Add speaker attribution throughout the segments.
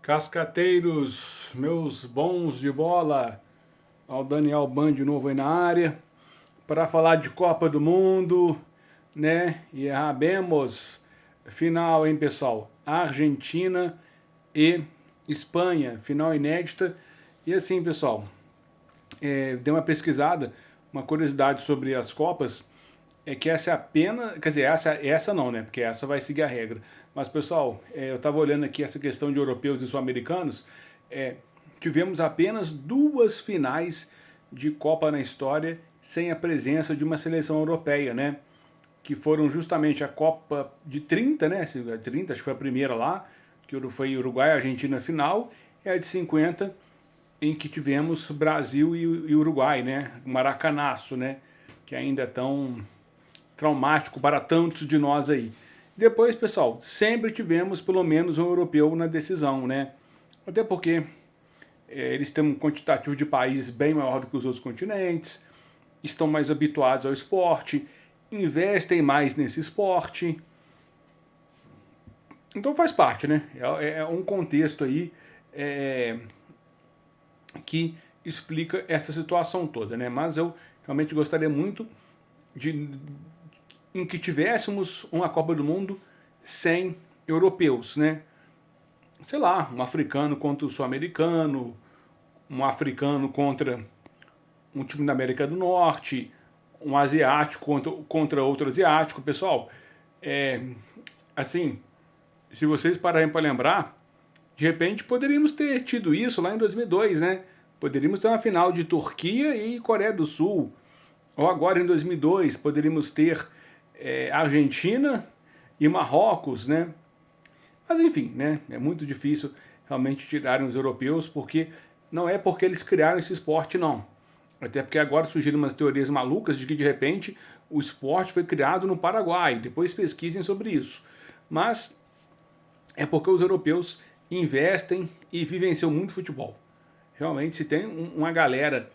Speaker 1: Cascateiros, meus bons de bola, ao Daniel Ban de novo aí na área, para falar de Copa do Mundo, né? E sabemos, final, hein, pessoal? Argentina e Espanha, final inédita. E assim, pessoal, dei uma pesquisada, uma curiosidade sobre as Copas, é que essa é apenas, quer dizer, essa não, né? Porque essa vai seguir a regra. Mas, pessoal, eu estava olhando aqui essa questão de europeus e sul-americanos, tivemos apenas 2 finais de Copa na história sem a presença de uma seleção europeia, né? Que foram justamente a Copa de 30, né? 30, acho que foi a primeira lá, que foi Uruguai e Argentina final, e a de 50, em que tivemos Brasil e Uruguai, né? O Maracanaço, né? Que ainda é tão traumático para tantos de nós aí. Depois, pessoal, sempre tivemos pelo menos um europeu na decisão, né? Até porque eles têm um quantitativo de países bem maior do que os outros continentes, estão mais habituados ao esporte, investem mais nesse esporte. Então faz parte, né? É um contexto aí que explica essa situação toda, né? Mas eu realmente gostaria muito em que tivéssemos uma Copa do Mundo sem europeus, né? Sei lá, um africano contra o sul-americano, um africano contra um time da América do Norte, um asiático contra outro asiático. Pessoal, assim, se vocês pararem para lembrar, de repente poderíamos ter tido isso lá em 2002, né? Poderíamos ter uma final de Turquia e Coreia do Sul. Ou agora em 2002, poderíamos ter Argentina e Marrocos, né? Mas enfim, né? É muito difícil realmente tirarem os europeus, porque não é porque eles criaram esse esporte, não. Até porque agora surgiram umas teorias malucas de que de repente o esporte foi criado no Paraguai. Depois pesquisem sobre isso. Mas é porque os europeus investem e vivenciam muito futebol. Realmente, se tem uma galera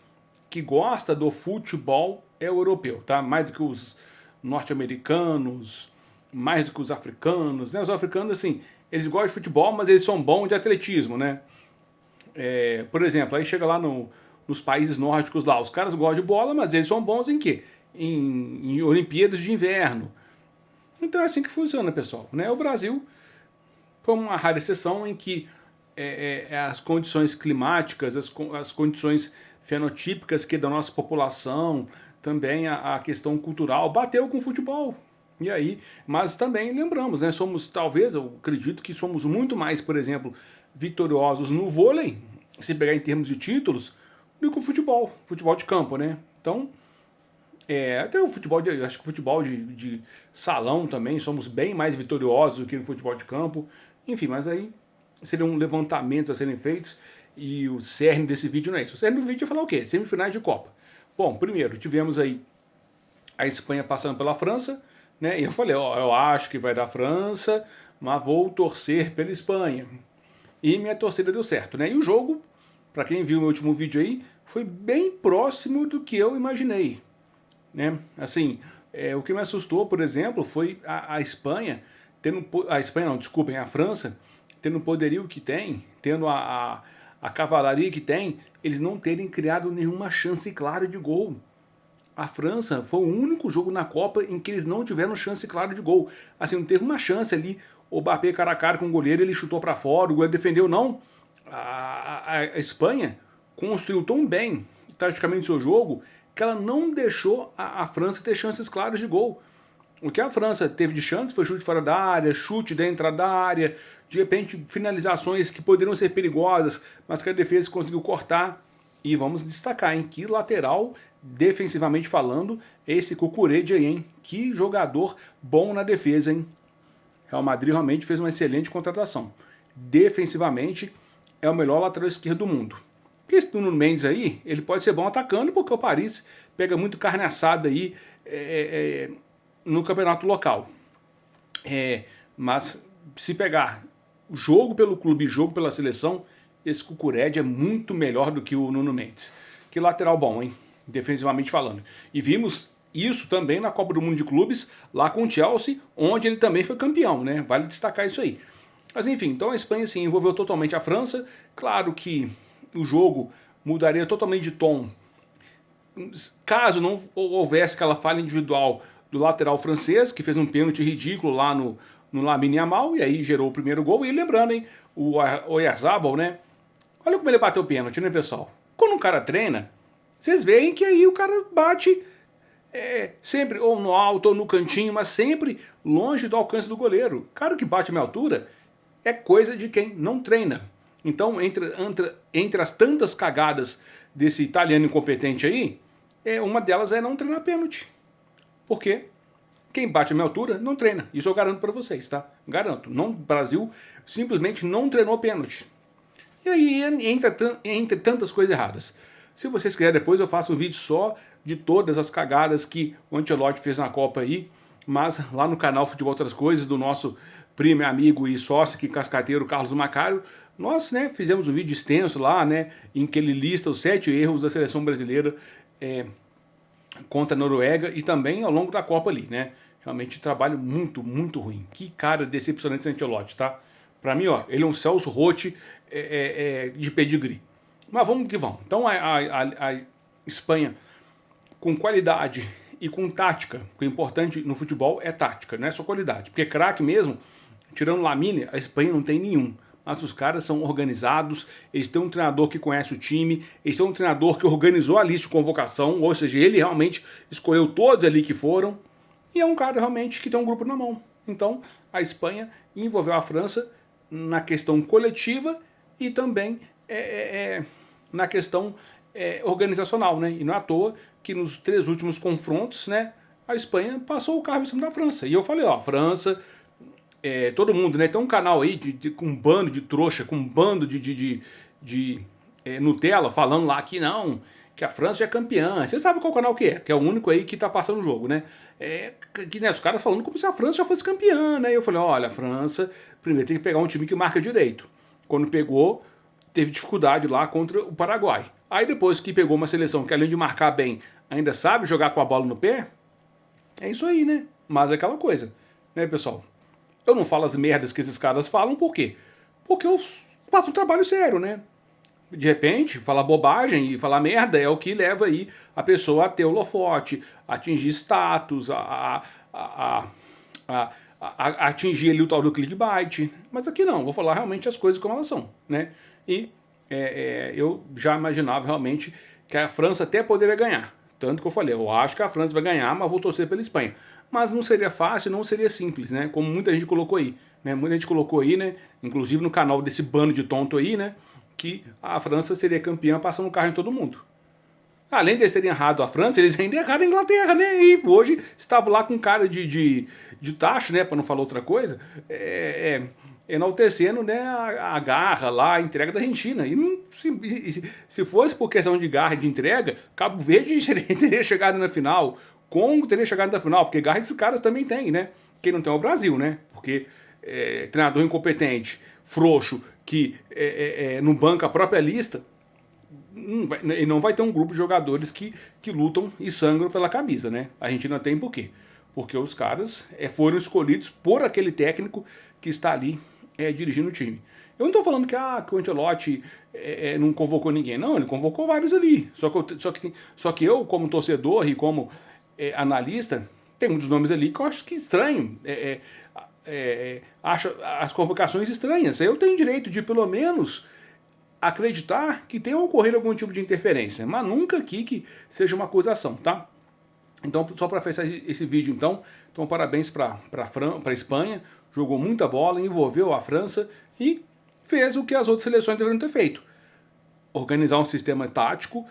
Speaker 1: que gosta do futebol, é o europeu, tá? Mais do que os norte-americanos, mais do que os africanos, né? Os africanos, assim, eles gostam de futebol, mas eles são bons de atletismo, né? Por exemplo, aí chega lá nos países nórdicos lá, os caras gostam de bola, mas eles são bons em quê? Em Olimpíadas de Inverno. Então é assim que funciona, pessoal, né? O Brasil foi uma rara exceção em que as condições climáticas, as condições fenotípicas que da nossa população, também a questão cultural, bateu com o futebol. E aí, mas também lembramos, né? Somos, talvez, eu acredito que somos muito mais, por exemplo, vitoriosos no vôlei, se pegar em termos de títulos, do que o futebol de campo, né? Então, até o futebol acho que o futebol de salão também, somos bem mais vitoriosos do que no futebol de campo. Enfim, mas aí seriam levantamentos a serem feitos e o cerne desse vídeo não é isso. O cerne do vídeo é falar o quê? Semifinais de Copa. Bom, primeiro, tivemos aí a Espanha passando pela França, né? E eu falei, ó, eu acho que vai dar França, mas vou torcer pela Espanha. E minha torcida deu certo, né? E o jogo, para quem viu o meu último vídeo aí, foi bem próximo do que eu imaginei, né? Assim, o que me assustou, por exemplo, foi a Espanha tendo, a Espanha não, desculpem, a França tendo o poderio que tem, tendo a cavalaria que tem, eles não terem criado nenhuma chance clara de gol. A França foi o único jogo na Copa em que eles não tiveram chance clara de gol. Assim, não teve uma chance ali, o Mbappé cara a cara com o goleiro, ele chutou para fora, o goleiro defendeu, não. A Espanha construiu tão bem, taticamente, seu jogo, que ela não deixou a França ter chances claras de gol. O que a França teve de chance foi chute fora da área, chute dentro da área, de repente finalizações que poderiam ser perigosas, mas que a defesa conseguiu cortar. E vamos destacar, hein? Que lateral, defensivamente falando, esse Cucurella aí, hein? Que jogador bom na defesa, hein? Real Madrid realmente fez uma excelente contratação. Defensivamente, é o melhor lateral esquerdo do mundo. Esse Nuno Mendes aí, ele pode ser bom atacando, porque o Paris pega muito carne assada aí no campeonato local. Mas se pegar jogo pelo clube e jogo pela seleção, esse Cucurella é muito melhor do que o Nuno Mendes. Que lateral bom, hein? Defensivamente falando. E vimos isso também na Copa do Mundo de Clubes, lá com o Chelsea, onde ele também foi campeão, né? Vale destacar isso aí. Mas enfim, então a Espanha sim envolveu totalmente a França. Claro que o jogo mudaria totalmente de tom caso não houvesse aquela falha individual do lateral francês, que fez um pênalti ridículo lá no Lamine Yamal, e aí gerou o primeiro gol. E lembrando, hein, o Oyarzabal, né? Olha como ele bateu o pênalti, né, pessoal? Quando um cara treina, vocês veem que aí o cara bate sempre ou no alto ou no cantinho, mas sempre longe do alcance do goleiro. O cara que bate a minha altura é coisa de quem não treina. Então, entre as tantas cagadas desse italiano incompetente aí, uma delas é não treinar pênalti. Porque quem bate a minha altura não treina. Isso eu garanto para vocês, tá? Garanto. O Brasil simplesmente não treinou pênalti. E aí, entre tantas coisas erradas. Se vocês quiserem, depois eu faço um vídeo só de todas as cagadas que o Ancelotti fez na Copa aí, mas lá no canal Futebol Outras Coisas, do nosso primo, amigo e sócio aqui, cascateiro, Carlos Macário, nós, né, fizemos um vídeo extenso lá, né, em que ele lista os 7 erros da seleção brasileira contra a Noruega e também ao longo da Copa ali, né. Realmente trabalho muito, muito ruim. Que cara decepcionante esse Ancelotti, tá? Pra mim, ó, ele é um Celso Roth de pedigree. Mas vamos que vamos. Então a Espanha, com qualidade e com tática, porque o importante no futebol é tática, não é só qualidade. Porque craque mesmo, tirando o Lamine, a Espanha não tem nenhum. Mas os caras são organizados, eles têm um treinador que conhece o time, eles têm um treinador que organizou a lista de convocação, ou seja, ele realmente escolheu todos ali que foram, e é um cara realmente que tem um grupo na mão. Então, a Espanha envolveu a França na questão coletiva e também na questão organizacional, né? E não é à toa que nos 3 últimos confrontos, né, a Espanha passou o carro em cima da França. E eu falei, ó, França, todo mundo, né? Tem um canal aí com um bando de trouxa, com um bando de Nutella falando lá que não, que a França é campeã. Você sabe qual canal que é? Que é o único aí que tá passando o jogo, né? Né, os caras falando como se a França já fosse campeã, né? E eu falei, olha, a França primeiro tem que pegar um time que marca direito. Quando pegou, teve dificuldade lá contra o Paraguai. Aí depois que pegou uma seleção que além de marcar bem, ainda sabe jogar com a bola no pé, é isso aí, né? Mas é aquela coisa, né, pessoal? Eu não falo as merdas que esses caras falam, por quê? Porque eu faço um trabalho sério, né? De repente, falar bobagem e falar merda é o que leva aí a pessoa a ter holofote, a atingir status, a atingir ali o tal do clickbait. Mas aqui não, vou falar realmente as coisas como elas são, né? E eu já imaginava realmente que a França até poderia ganhar. Tanto que eu falei, eu acho que a França vai ganhar, mas vou torcer pela Espanha. Mas não seria fácil, não seria simples, né? Como muita gente colocou aí, né? Muita gente colocou aí, né? Inclusive no canal desse bando de tonto aí, né? Que a França seria campeã passando o carro em todo mundo. Além de eles terem errado a França, eles ainda erraram a Inglaterra, né? E hoje estavam lá com cara de tacho, né? Para não falar outra coisa, enaltecendo, né, a garra lá, a entrega da Argentina. E não, se fosse por questão de garra e de entrega, Cabo Verde teria chegado na final, Congo teria chegado na final, porque garra esses caras também têm, né? Quem não tem é o Brasil, né? Porque treinador incompetente, frouxo, que não banca a própria lista, e não vai ter um grupo de jogadores que lutam e sangram pela camisa, né? A Argentina tem por quê? Porque os caras foram escolhidos por aquele técnico que está ali dirigindo o time. Eu não estou falando que o Ancelotti não convocou ninguém. Não, ele convocou vários ali. Só que eu, como torcedor e como analista, tem muitos nomes ali que eu acho que estranho. Acho as convocações estranhas. Eu tenho direito de, pelo menos, acreditar que tenha ocorrido algum tipo de interferência, mas nunca aqui que seja uma acusação, tá? Então, só para fechar esse vídeo, então parabéns para a Espanha, jogou muita bola, envolveu a França e fez o que as outras seleções deveriam ter feito. Organizar um sistema tático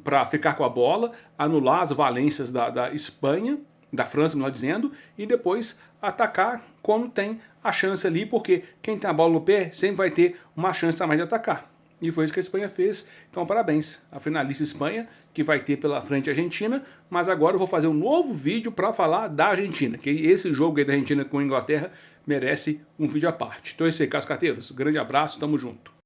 Speaker 1: para ficar com a bola, anular as valências da Espanha, da França, melhor dizendo, e depois atacar quando tem a chance ali, porque quem tem a bola no pé sempre vai ter uma chance a mais de atacar. E foi isso que a Espanha fez. Então, parabéns à finalista Espanha, que vai ter pela frente a Argentina. Mas agora eu vou fazer um novo vídeo para falar da Argentina, que esse jogo aí da Argentina com a Inglaterra merece um vídeo à parte. Então é isso aí, cascateiros. Grande abraço, tamo junto.